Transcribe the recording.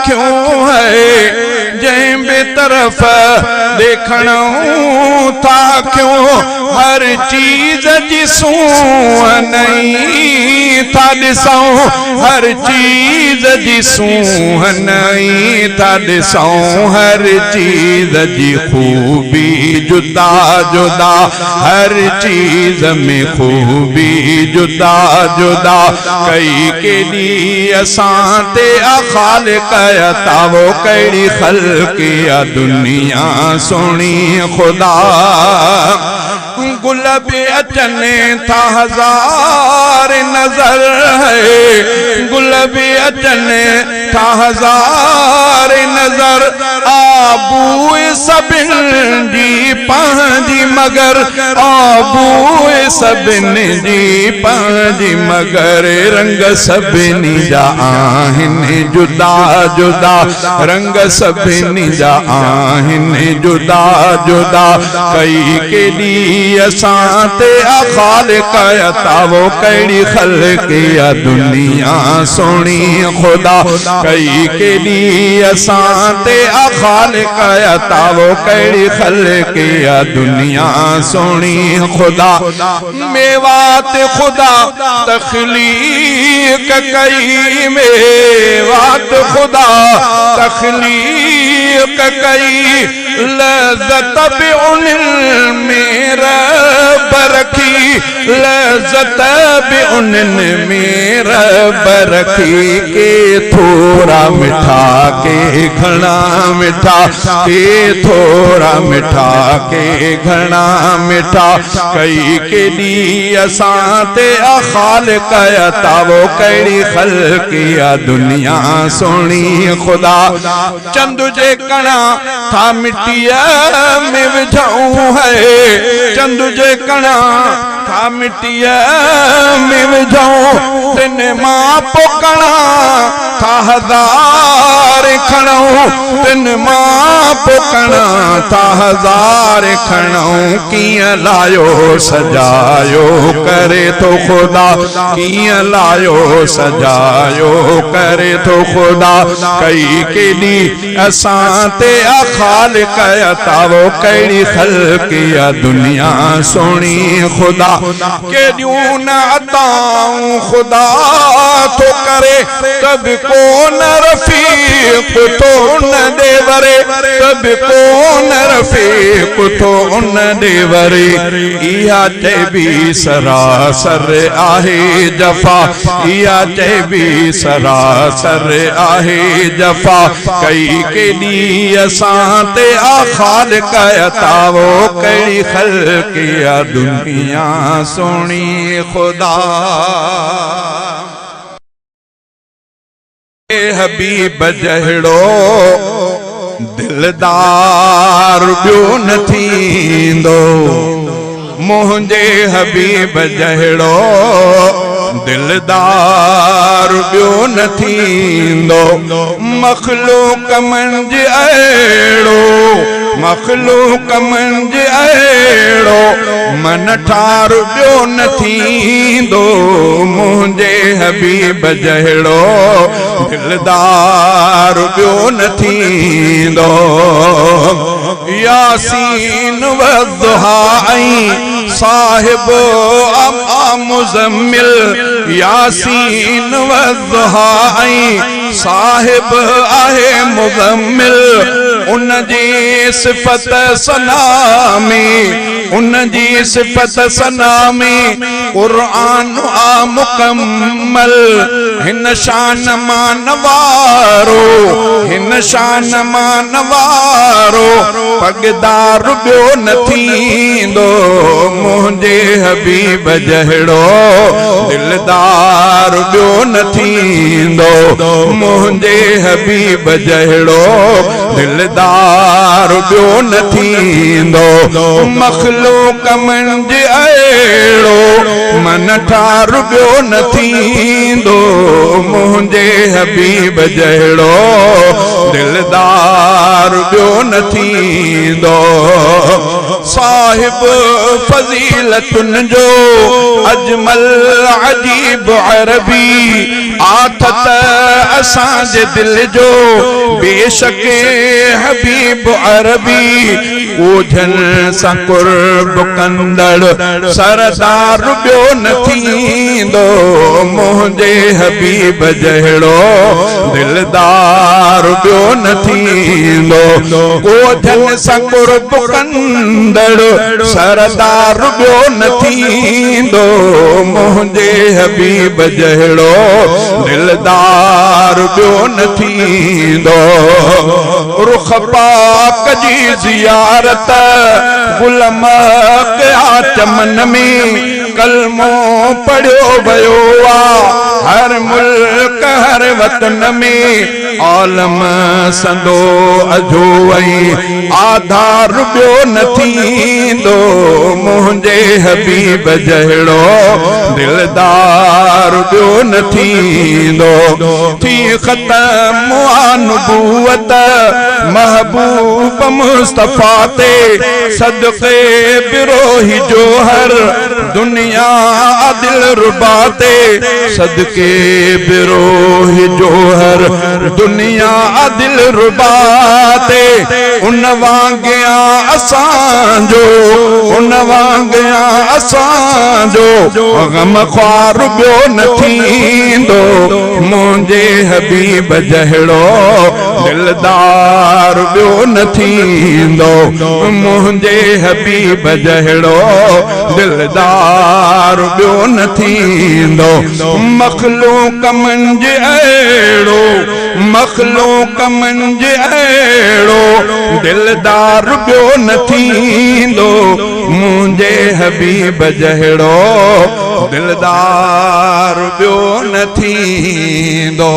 क्यों है जैं बेतरफ देखणो था क्यों हर चीज जिसूं नहीं था ॾिसूं हर चीज जिसूं नहीं था ॾिसूं हर चीज जी खूबी जुदा जुदा हर चीज में खूबी जुदा जुदा कई केॾी असां ते ख़ालिक़ अता वो कहिड़ी ख़ल्क़िया दुनिया सोणी खुदा गुल पे अचने था हजार नजर है गुल पे अचने था हजार नजर आबू सबिन जी पंहिंजी मगर आबू सबिन जी पंहिंजी मगर रंग सभिनी जा आहिनि जुदा जुदा रंग सभिनी जा आहिनि जुदा जुदा कई केॾी असां ते ख़ालिक़ अता वो कहिड़ी ख़ल्क़िया दुनिया सोणी खुदा कई केॾी असां ते ख़ालिक़ अता वो कहिड़ी ख़ल्क़िया दुनिया सोणी खुदा मेवात खुदा तख़लीक़ कई मेवात खुदा तख़लीक़ कई लज़्ज़त बि उन्हनि में रब रखी लज़्ज़त बि उन्हनि में रब रखी के थोड़ा मिठा के घणा मिठा के थोड़ा मिठा के घणा मिठा कई केॾी असां ते ख़ालिक़ अता वो कहिड़ी ख़ल्क़िया दुनिया सोणी खुदा चंद जे कणा था मिट्टिया में विझूं है चंद जे कणा था मिट्टिया में विझूं तिन मां पोकणा था हजार खणूं तिन मां पोकणा था हजार खणूं कीअं लायो सजायो करे तो खुदा कीअं लायो सजायो करे तो खुदा कई केॾी असां ते ख़ालिक़ अता वो कहिड़ी ख़ल्क़िया दुनिया सोणी खुदा केॾियूं न अताऊं खुदा तो करे कभी को न रफ़ीक़ तो न देवरे कभी को न रफ़ीक़ तो न देवरे इहा चइबी सरासर आहे जफ़ा इहा चइबी सरासर आहे जफ़ा कई केॾी असां ते ख़ालिक़ अता वो कहिड़ी ख़ल्क़िया दुनिया सोणी खुदा हबीब जहिड़ो दिलदार ॿियो न थींदो मुंहिंजे हबीब जहिड़ो दिलदार ॿियो न थींदो मख़लूक़ मंझि अहिड़ो मख़लूक़ मंझि अहिड़ो मन ठार ॿियो न थींदो मुंहिंजे हबीब जहिड़ो दिलदार ॿियो न थींदो यासीन वद्दुहा ऐं साहिब मुज़म्मिल यासीन वद्दुहा ऐं साहिब आहे मुज़म्मिल उन जी सिफ़त सनामी उन जी सिफ़त सनामी क़ुरान आ मुकम्मल हिन शान मान वारो हिन शान मान वारो पगदार ॿियो न थींदो मुंहिंजे हबीब जहिड़ो दिलदार ॿियो न थींदो मुंहिंजे हबीब जहिड़ो दिलदार ॿियो न थींदो मख़लूक़ मंझि अहिड़ो मन ठार ॿियो न थींदो मुंहिंजे हबीब जहिड़ो दिलदार ॿियो न थींदो साहिब फजीलतुन जो अजमल अजीब अरबी आथत असांजे दिल जो बेशक हबीब अरबी ओझन सां कुर्ब कंदड़ सरदार ॿियो न थींदो मुंहिंजे हबीब जहिड़ो दिलदार ॿियो न थींदो ओझन सां कुर्ब कंदड़ सरदार ॿियो न थींदो मुंहिंजे हबीब जहिड़ो दिलदार ॿियो न थींदो रुख पाक जी ज़ियारत गुलमक आ चमन में कलमो पढ़ियो वियो आहे हर मुल्क हर वतन में आलम संदो अजो ऐं आधार ॿियो न थींदो मुंहिंजे हबीब जहिड़ो दिलदार ॿियो न थींदो थी ख़तम नुबूवत महबूब मुस्तफा ते सदक़े बिरोही जोहर दुनिया दिल रुबा ते सदक़े बिरोही जोहर दुनिया दिल रुबा ते उन वांगिया असांजो उन वांगिया असांजो गम ख्वार ॿियो न थींदो मुंहिंजे हबीब जहिड़ो दिलदार ॿियो न थींदो मुंहिंजे हबीब जहिड़ो दिलदार ॿियो न थींदो मखलूक मंझि अहिड़ो मखलूक मंझि अहिड़ो दिलदार ॿियो न थींदो मुंहिंजे हबीब जहिड़ो दिलदार ॿियो न थींदो।